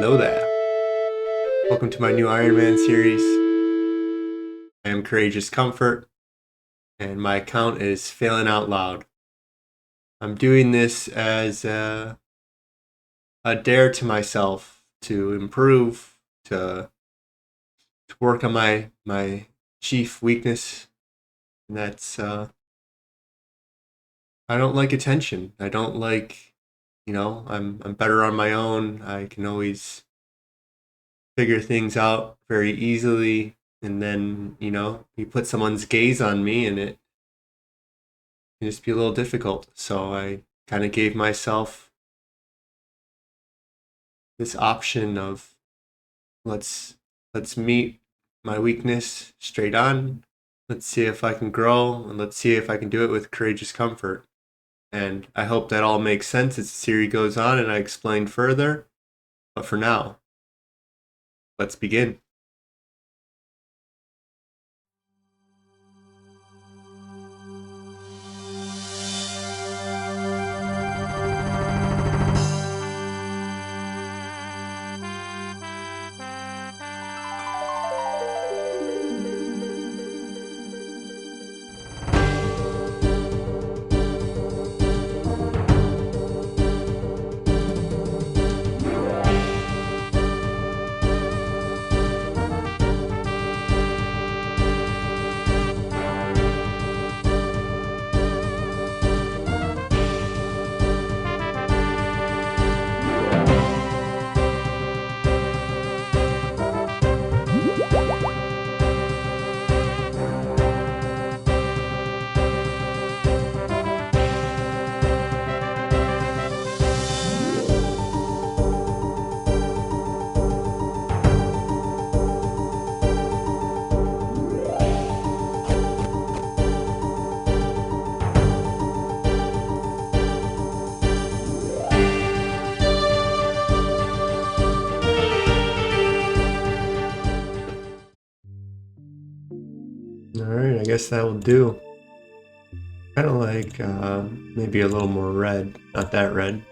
Hello there. Welcome to my new Iron Man series. I am CourageousComfort, and my account is FailN'OutLoud. I'm doing this as a dare to myself to improve, to work on my chief weakness, and that's I don't like attention. I don't like, I'm better on my own. I can always figure things out very easily, and then you put someone's gaze on me and it can just be a little difficult. So I kind of gave myself this option of let's meet my weakness straight on. Let's see if I can grow, and let's see if I can do it with courageous comfort. And I hope that all makes sense as the series goes on and I explain further. But for now, let's begin. Alright, I guess that will do. Kind of like maybe a little more red, not that red.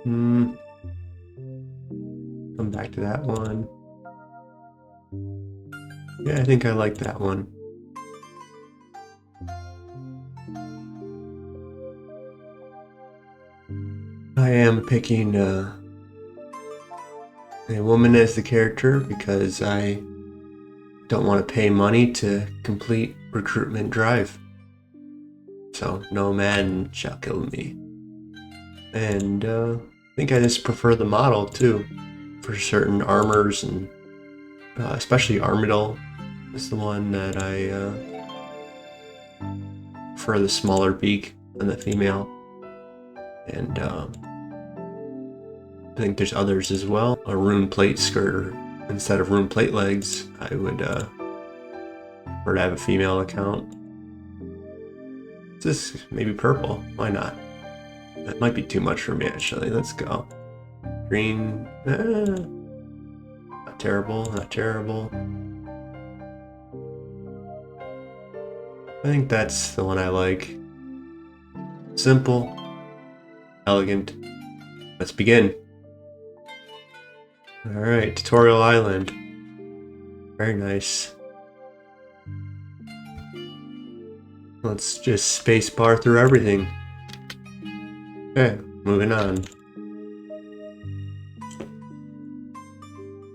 Come back to that one. Yeah, I think I like that one. I am picking a woman as the character because I don't want to pay money to complete recruitment drive. So no man shall kill me. And I think I just prefer the model too, for certain armors, and especially Armidal is the one that I prefer, the smaller beak than the female. And I think there's others as well. A rune plate skirt instead of rune plate legs. I would prefer to have a female account. This maybe purple. Why not? That might be too much for me actually. Let's go. Green. Not terrible. Not terrible. I think that's the one I like. Simple. Elegant. Let's begin. Alright, Tutorial Island. Very nice. Let's just spacebar through everything. Okay, moving on.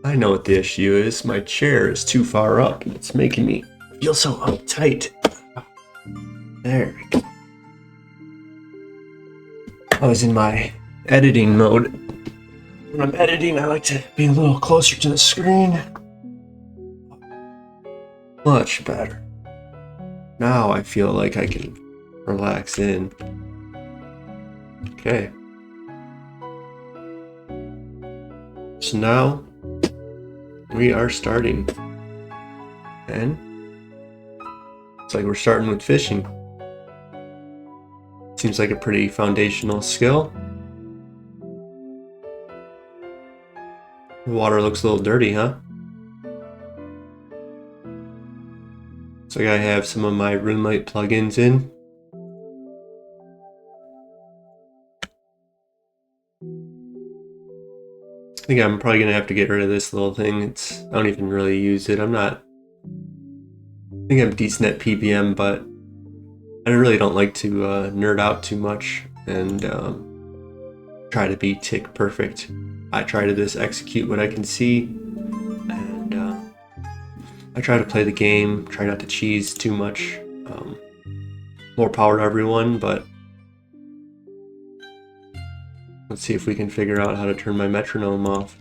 I know what the issue is. My chair is too far up and it's making me feel so uptight. There we go. I was in my editing mode. When I'm editing, I like to be a little closer to the screen. Much better. Now I feel like I can relax in. Okay. So now we are starting. And it's like we're starting with fishing. Seems like a pretty foundational skill. The water looks a little dirty, huh? So I gotta have some of my RuneLite plugins in. I think I'm probably gonna have to get rid of this little thing. I don't even really use it. I think I'm decent at PBM, but I really don't like to nerd out too much and try to be tick perfect. I try to just execute what I can see, and I try to play the game, try not to cheese too much. More power to everyone, but let's see if we can figure out how to turn my metronome off.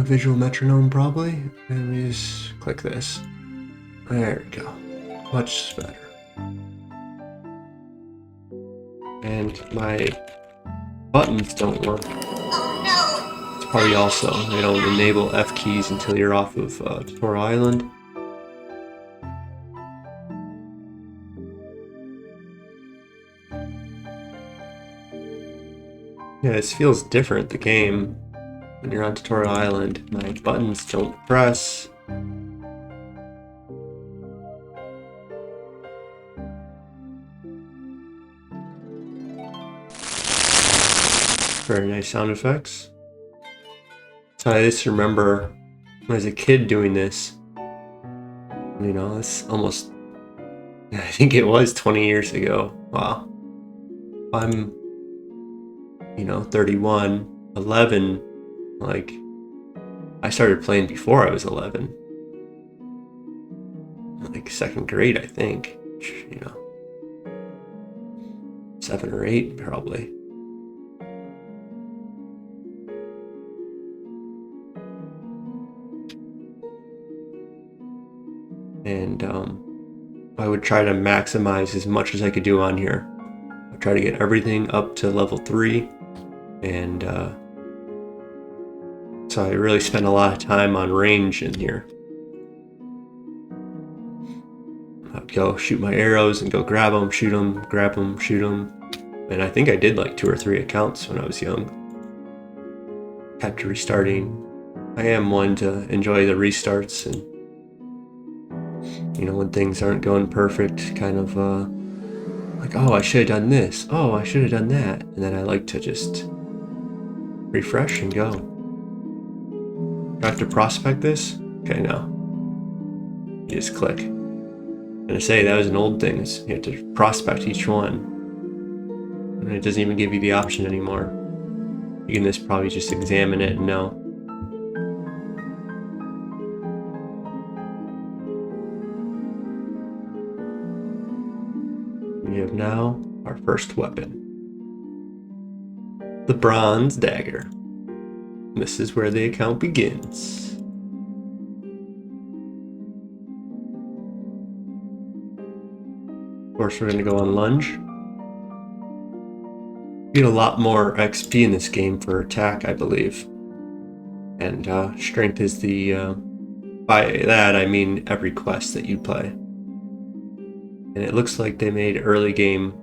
Visual metronome, probably. And we just click this. There we go. Much better. And my buttons don't work. Oh no! It's probably also, they don't enable F keys until you're off of Tutorial Island. Yeah, this feels different, the game. When you're on Tutorial Island, my buttons don't press. Very nice sound effects. So I just remember when I was a kid doing this. You know, it's almost, I think it was 20 years ago. Wow. I'm, 31, 11, like, I started playing before I was 11. Like second grade, I think. 7 or 8, probably. And I would try to maximize as much as I could do on here. I'd try to get everything up to level 3, and so I really spent a lot of time on range in here. I'd go shoot my arrows and go grab them, shoot them, grab them, shoot them. And I think I did like 2 or 3 accounts when I was young. Kept restarting. I am one to enjoy the restarts, and when things aren't going perfect, kind of like, oh, I should have done this. Oh, I should have done that. And then I like to just refresh and go. Do I have to prospect this? Okay, no. You just click. I'm gonna say that was an old thing. You have to prospect each one. And it doesn't even give you the option anymore. You can just probably just examine it and know. We have now our first weapon. The bronze dagger. This is where the account begins. Of course, we're going to go on lunge. You get a lot more XP in this game for attack, I believe. And strength is the... by that, I mean every quest that you play. And it looks like they made early game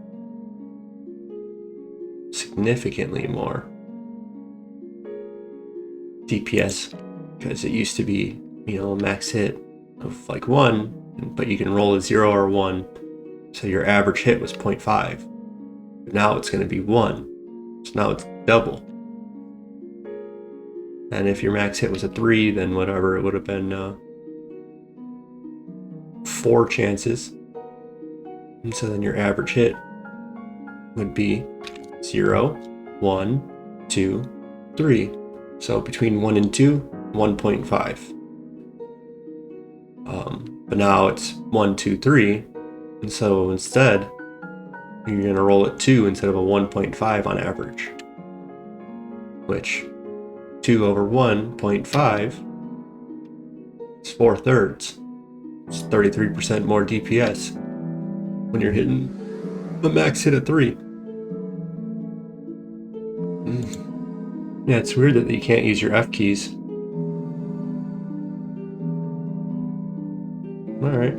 significantly more DPS, because it used to be, a max hit of like 1, but you can roll a 0 or 1, so your average hit was 0.5. But now it's going to be 1, so now it's double. And if your max hit was a 3, then whatever, it would have been 4 chances. And so then your average hit would be 0, 1, 2, 3. So between 1 and 2, 1.5. But now it's 1, 2, 3. And so instead, you're going to roll at 2 instead of a 1.5 on average. Which, 2 over 1.5 is 4/3. It's 33% more DPS when you're hitting the max hit at 3. Yeah, it's weird that you can't use your F keys. Alright.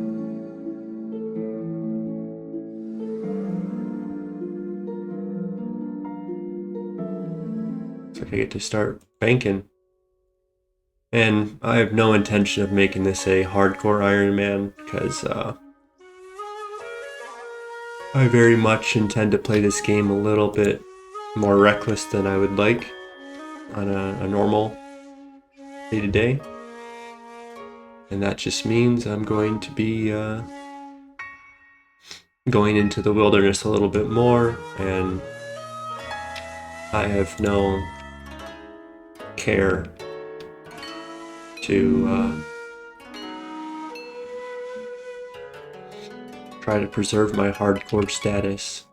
Looks like I get to start banking. And I have no intention of making this a hardcore Iron Man, because I very much intend to play this game a little bit more reckless than I would like on a normal day-to-day. And that just means I'm going to be going into the wilderness a little bit more, and I have no care to try to preserve my hardcore status.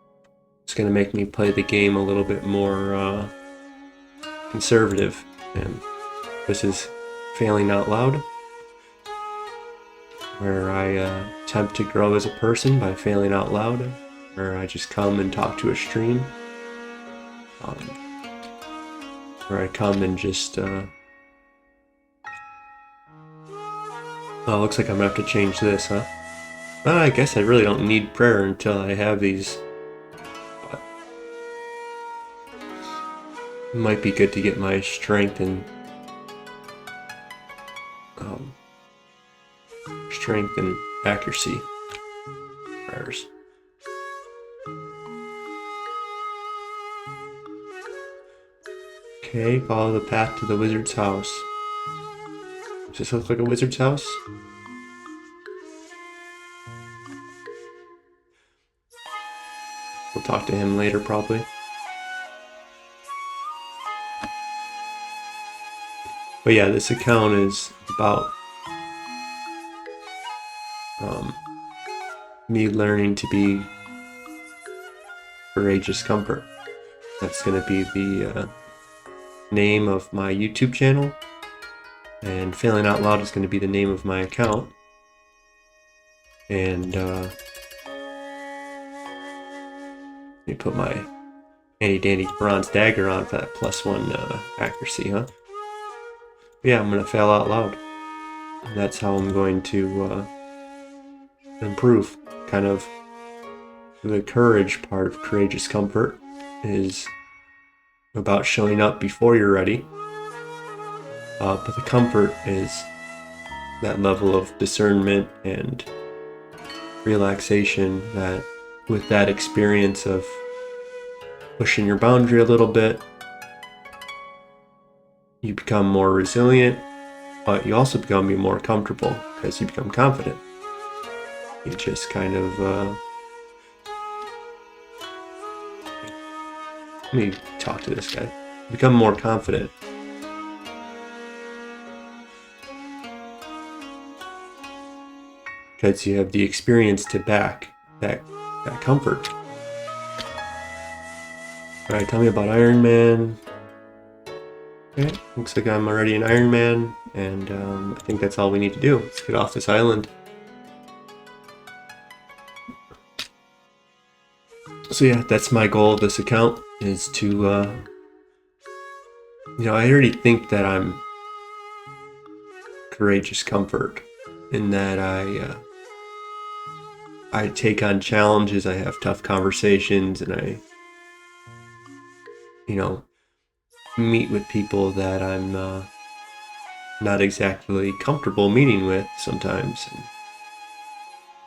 It's going to make me play the game a little bit more conservative. And this is Failing Out Loud, where I attempt to grow as a person by failing out loud, where I just come and talk to a stream, where I come and just oh, looks like I'm gonna have to change this, huh? Well, I guess I really don't need prayer until I have these. But it might be good to get my strength and accuracy prayers. Okay, follow the path to the wizard's house. Does this look like a wizard's house? We'll talk to him later, probably. But yeah, this account is about me learning to be Courageous Comfort. That's going to be the name of my YouTube channel, and Failing Out Loud is going to be the name of my account. And let me put my handy dandy bronze dagger on for that +1 accuracy, huh? But yeah, I'm going to fail out loud. And that's how I'm going to improve. Kind of the courage part of Courageous Comfort is about showing up before you're ready. But the comfort is that level of discernment and relaxation that with that experience of pushing your boundary a little bit, you become more resilient, but you also become more comfortable because you become confident. You just kind of let me talk to this guy. Become more confident. Because you have the experience to back that comfort. Alright, tell me about Iron Man. Okay, looks like I'm already an Iron Man, and I think that's all we need to do. Let's get off this island. So yeah, that's my goal of this account, is to, I already think that I'm Courageous Comfort, in that I take on challenges, I have tough conversations, and I, meet with people that I'm not exactly comfortable meeting with sometimes, and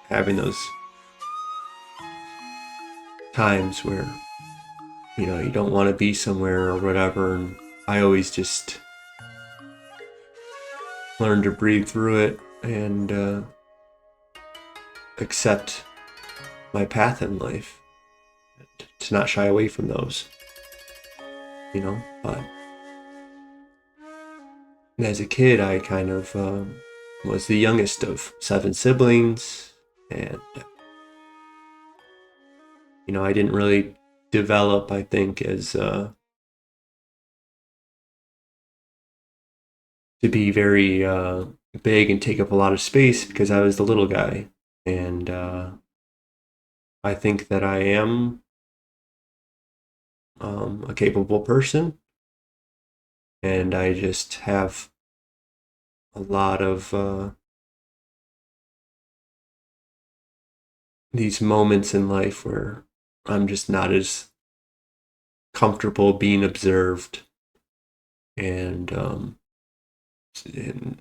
having those times where you don't want to be somewhere or whatever, and I always just learn to breathe through it and accept my path in life, to not shy away from those, but as a kid I kind of was the youngest of 7 siblings, and I didn't really develop, I think, as to be very big and take up a lot of space, because I was the little guy. And I think that I am a capable person, and I just have a lot of these moments in life where I'm just not as comfortable being observed, and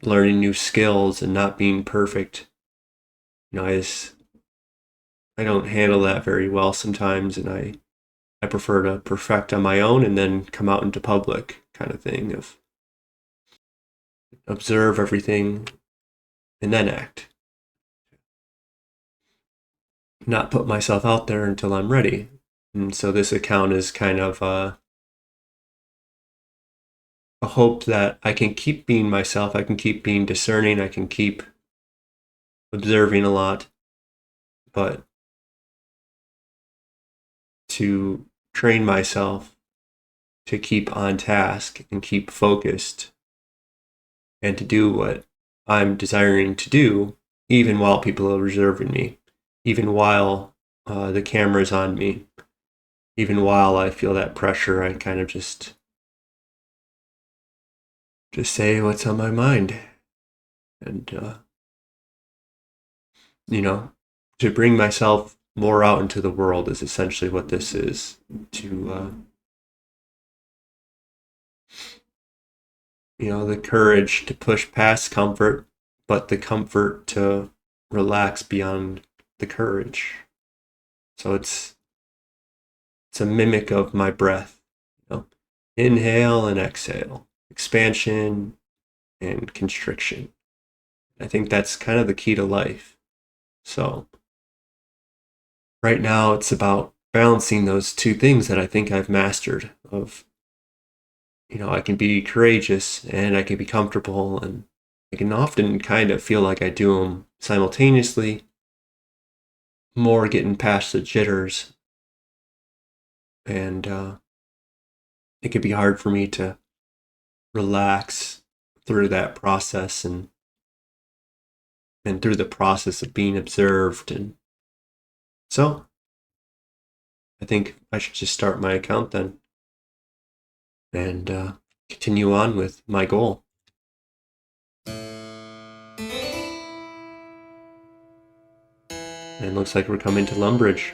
learning new skills and not being perfect. I don't handle that very well sometimes, and I I prefer to perfect on my own and then come out into public kind of thing, of observe everything and then act. Not put myself out there until I'm ready. And so this account is kind of a hope that I can keep being myself, I can keep being discerning, I can keep observing a lot, but to train myself to keep on task and keep focused and to do what I'm desiring to do, even while people are observing me, even while the camera's on me, even while I feel that pressure. I kind of just say what's on my mind, and to bring myself more out into the world is essentially what this is. To the courage to push past comfort, but the comfort to relax beyond the courage. So it's a mimic of my breath. Inhale and exhale, expansion and constriction. I think that's kind of the key to life. So right now it's about balancing those two things that I think I've mastered of, I can be courageous and I can be comfortable, and I can often kind of feel like I do them simultaneously, more getting past the jitters. And it can be hard for me to relax through that process and through the process of being observed. And so I think I should just start my account then and continue on with my goal. And it looks like we're coming to Lumbridge.